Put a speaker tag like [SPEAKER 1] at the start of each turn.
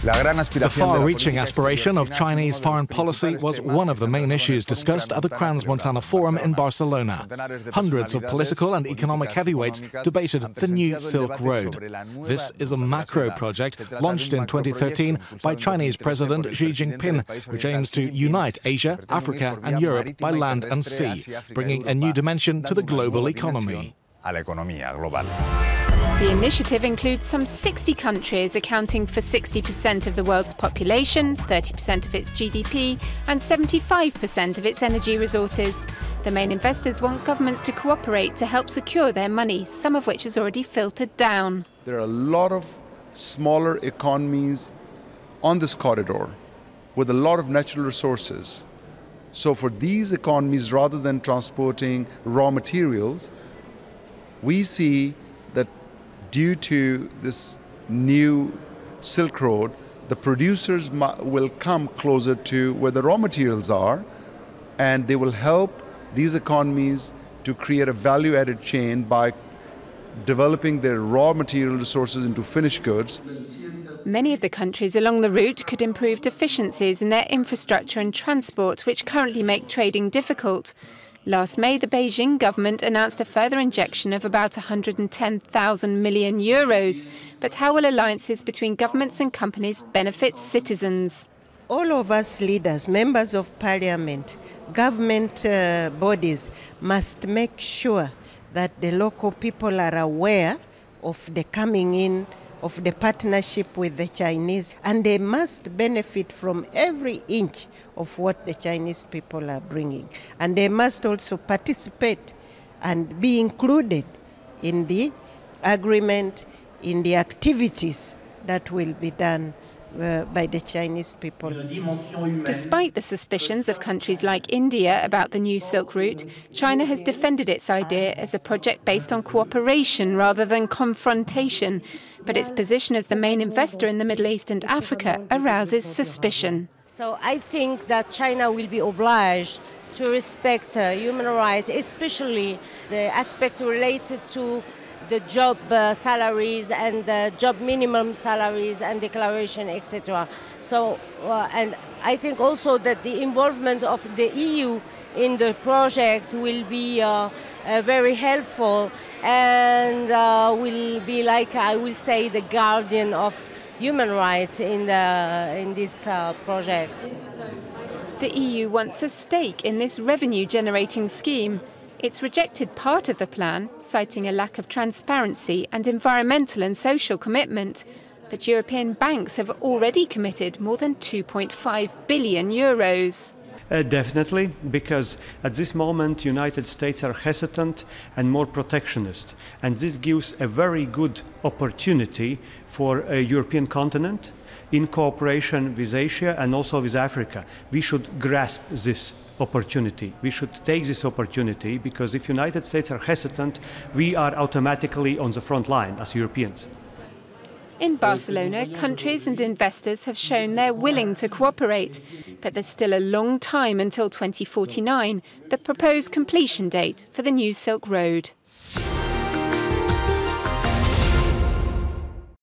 [SPEAKER 1] The far-reaching aspiration of Chinese foreign policy was one of the main issues discussed at the Crans-Montana Forum in Barcelona. Hundreds of political and economic heavyweights debated the new Silk Road. This is a macro project launched in 2013 by Chinese President Xi Jinping, which aims to unite Asia, Africa and Europe by land and sea, bringing a new dimension to the global economy.
[SPEAKER 2] The initiative includes some 60 countries, accounting for 60% of the world's population, 30% of its GDP and 75% of its energy resources. The main investors want governments to cooperate to help secure their money, some of which has already filtered down.
[SPEAKER 3] There are a lot of smaller economies on this corridor with a lot of natural resources. So for these economies, rather than transporting raw materials, we see that due to this new Silk Road, the producers will come closer to where the raw materials are, and they will help these economies to create a value-added chain by developing their raw material resources into finished goods.
[SPEAKER 2] Many of the countries along the route could improve deficiencies in their infrastructure and transport, which currently make trading difficult. Last May, the Beijing government announced a further injection of about 110,000 million euros. But how will alliances between governments and companies benefit citizens?
[SPEAKER 4] All of us leaders, members of parliament, government bodies must make sure that the local people are aware of the coming in of the partnership with the Chinese, and they must benefit from every inch of what the Chinese people are bringing. And they must also participate and be included in the agreement, in the activities that will be done by the Chinese people.
[SPEAKER 2] Despite the suspicions of countries like India about the new Silk Route, China has defended its idea as a project based on cooperation rather than confrontation. But its position as the main investor in the Middle East and Africa arouses suspicion.
[SPEAKER 5] So I think that China will be obliged to respect human rights, especially the aspect related to the job salaries and the job minimum salaries and declaration, etc. So, and I think also that the involvement of the EU in the project will be very helpful and will be, like I will say, the guardian of human rights in this project.
[SPEAKER 2] The EU wants a stake in this revenue-generating scheme. It's rejected part of the plan, citing a lack of transparency and environmental and social commitment. But European banks have already committed more than 2.5 billion euros.
[SPEAKER 6] Definitely, because at this moment United States are hesitant and more protectionist. And this gives a very good opportunity for a European continent in cooperation with Asia and also with Africa. We should grasp this opportunity. We should take this opportunity, because if United States are hesitant, we are automatically on the front line as Europeans.
[SPEAKER 2] In Barcelona, countries and investors have shown they're willing to cooperate. But there's still a long time until 2049, the proposed completion date for the new Silk Road.